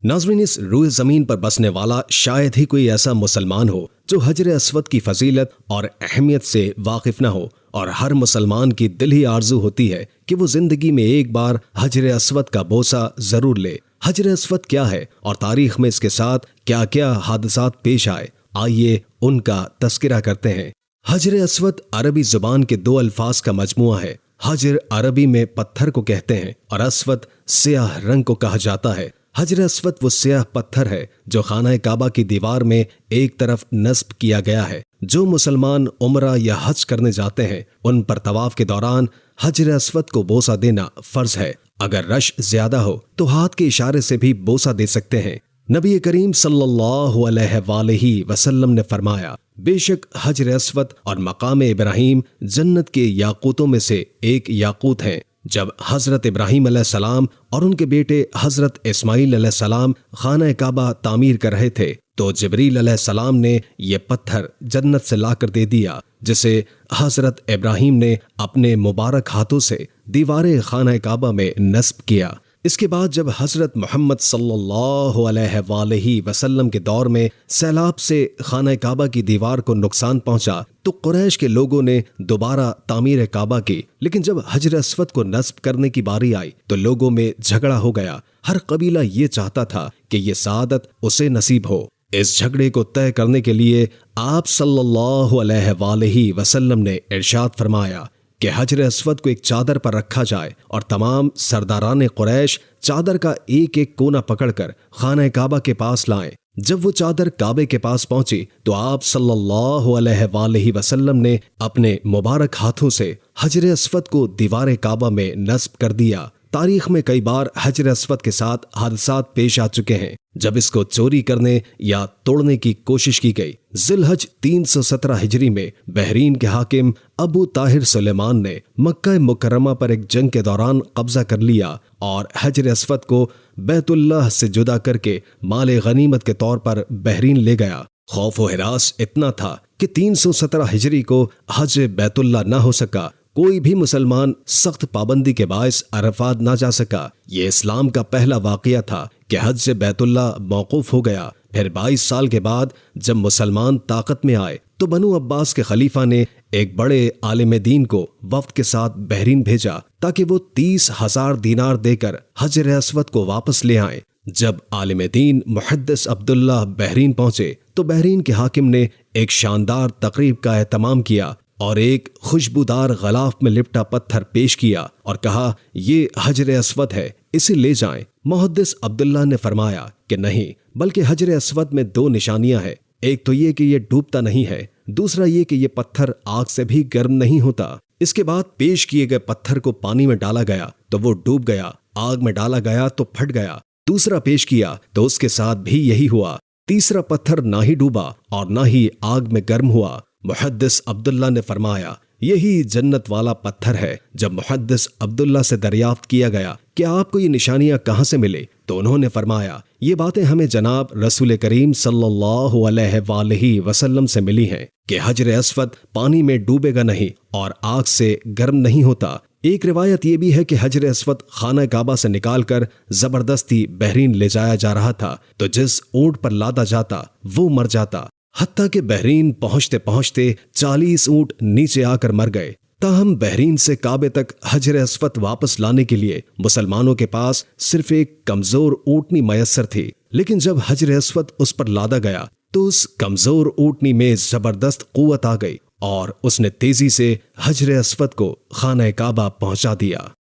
ناظرین، اس روئے زمین پر بسنے والا شاید ہی کوئی ایسا مسلمان ہو جو حجر اسود کی فضیلت اور اہمیت سے واقف نہ ہو، اور ہر مسلمان کی دلی آرزو ہوتی ہے کہ وہ زندگی میں ایک بار حجر اسود کا بوسہ ضرور لے۔ حجر اسود کیا ہے اور تاریخ میں اس کے ساتھ کیا کیا حادثات پیش آئے، آئیے ان کا تذکرہ کرتے ہیں۔ حجر اسود عربی زبان کے دو الفاظ کا مجموعہ ہے۔ حجر عربی میں پتھر کو کہتے ہیں اور اسود سیاہ رنگ کو کہا جاتا ہے۔ حجر اسود وہ سیاہ پتھر ہے جو خانہ کعبہ کی دیوار میں ایک طرف نصب کیا گیا ہے۔ جو مسلمان عمرہ یا حج کرنے جاتے ہیں ان پر طواف کے دوران حجر اسود کو بوسہ دینا فرض ہے۔ اگر رش زیادہ ہو تو ہاتھ کے اشارے سے بھی بوسہ دے سکتے ہیں۔ نبی کریم صلی اللہ علیہ وآلہ وسلم نے فرمایا، بے شک حجر اسود اور مقام ابراہیم جنت کے یاقوتوں میں سے ایک یاقوت ہیں۔ جب حضرت ابراہیم علیہ السلام اور ان کے بیٹے حضرت اسماعیل علیہ السلام خانہ کعبہ تعمیر کر رہے تھے تو جبریل علیہ السلام نے یہ پتھر جنت سے لا کر دے دیا، جسے حضرت ابراہیم نے اپنے مبارک ہاتھوں سے دیوار خانہ کعبہ میں نصب کیا۔ اس کے بعد جب حضرت محمد صلی اللہ علیہ وآلہ وسلم کے دور میں سیلاب سے خانہ کعبہ کی دیوار کو نقصان پہنچا تو قریش کے لوگوں نے دوبارہ تعمیر کعبہ کی، لیکن جب حجر اسود کو نصب کرنے کی باری آئی تو لوگوں میں جھگڑا ہو گیا۔ ہر قبیلہ یہ چاہتا تھا کہ یہ سعادت اسے نصیب ہو۔ اس جھگڑے کو طے کرنے کے لیے آپ صلی اللہ علیہ وآلہ وسلم نے ارشاد فرمایا کہ حجر اسود کو ایک چادر پر رکھا جائے اور تمام سرداران قریش چادر کا ایک ایک کونا پکڑ کر خانہ کعبہ کے پاس لائیں۔ جب وہ چادر کعبے کے پاس پہنچی تو آپ صلی اللہ علیہ وآلہ وسلم نے اپنے مبارک ہاتھوں سے حجر اسود کو دیوار کعبہ میں نصب کر دیا۔ تاریخ میں کئی بار حجر اسود کے ساتھ حادثات پیش آ چکے ہیں جب اس کو چوری کرنے یا توڑنے کی کوشش کی گئی۔ ذی الحج 317 ہجری میں بحرین کے حاکم ابو طاہر سلیمان نے مکہ مکرمہ پر ایک جنگ کے دوران قبضہ کر لیا اور حجر اسود کو بیت اللہ سے جدا کر کے مال غنیمت کے طور پر بحرین لے گیا۔ خوف و ہراس اتنا تھا کہ 317 ہجری کو حج بیت اللہ نہ ہو سکا۔ کوئی بھی مسلمان سخت پابندی کے باعث عرفات نہ جا سکا۔ یہ اسلام کا پہلا واقعہ تھا کہ حج سے بیت اللہ موقوف ہو گیا۔ پھر 22 سال کے بعد جب مسلمان طاقت میں آئے تو بنو عباس کے خلیفہ نے ایک بڑے عالم دین کو وفد کے ساتھ بحرین بھیجا تاکہ وہ 30,000 دینار دے کر حجر اسود کو واپس لے آئیں۔ جب عالم دین محدث عبداللہ بحرین پہنچے تو بحرین کے حاکم نے ایک شاندار تقریب کا اہتمام کیا اور ایک خوشبودار غلاف میں لپٹا پتھر پیش کیا اور کہا، یہ حجر اسود ہے، اسے لے جائیں۔ محدث عبداللہ نے فرمایا کہ نہیں، بلکہ حجر اسود میں 2 نشانیاں ہیں۔ ایک تو یہ کہ یہ ڈوبتا نہیں ہے، دوسرا یہ کہ یہ پتھر آگ سے بھی گرم نہیں ہوتا۔ اس کے بعد پیش کیے گئے پتھر کو پانی میں ڈالا گیا تو وہ ڈوب گیا، آگ میں ڈالا گیا تو پھٹ گیا۔ دوسرا پیش کیا تو اس کے ساتھ بھی یہی ہوا۔ تیسرا پتھر نہ ہی ڈوبا اور نہ ہی آگ میں گرم ہوا۔ محدث عبداللہ نے فرمایا، یہی جنت والا پتھر ہے۔ جب محدث عبداللہ سے دریافت کیا گیا کہ آپ کو یہ نشانیاں کہاں سے ملے تو انہوں نے فرمایا، یہ باتیں ہمیں جناب رسول کریم صلی اللہ علیہ وآلہ وسلم سے ملی ہیں کہ حجر اسود پانی میں ڈوبے گا نہیں اور آگ سے گرم نہیں ہوتا۔ ایک روایت یہ بھی ہے کہ حجر اسود خانہ کعبہ سے نکال کر زبردستی بحرین لے جایا جا رہا تھا تو جس اونٹ پر لادا جاتا وہ مر جاتا، حتیٰ کہ بحرین پہنچتے پہنچتے 40 اونٹ نیچے آ کر مر گئے۔ تاہم بحرین سے کعبے تک حجر اسود واپس لانے کے لیے مسلمانوں کے پاس صرف ایک کمزور اونٹنی میسر تھی، لیکن جب حجر اسود اس پر لادا گیا تو اس کمزور اونٹنی میں زبردست قوت آ گئی اور اس نے تیزی سے حجر اسود کو خانہ کعبہ پہنچا دیا۔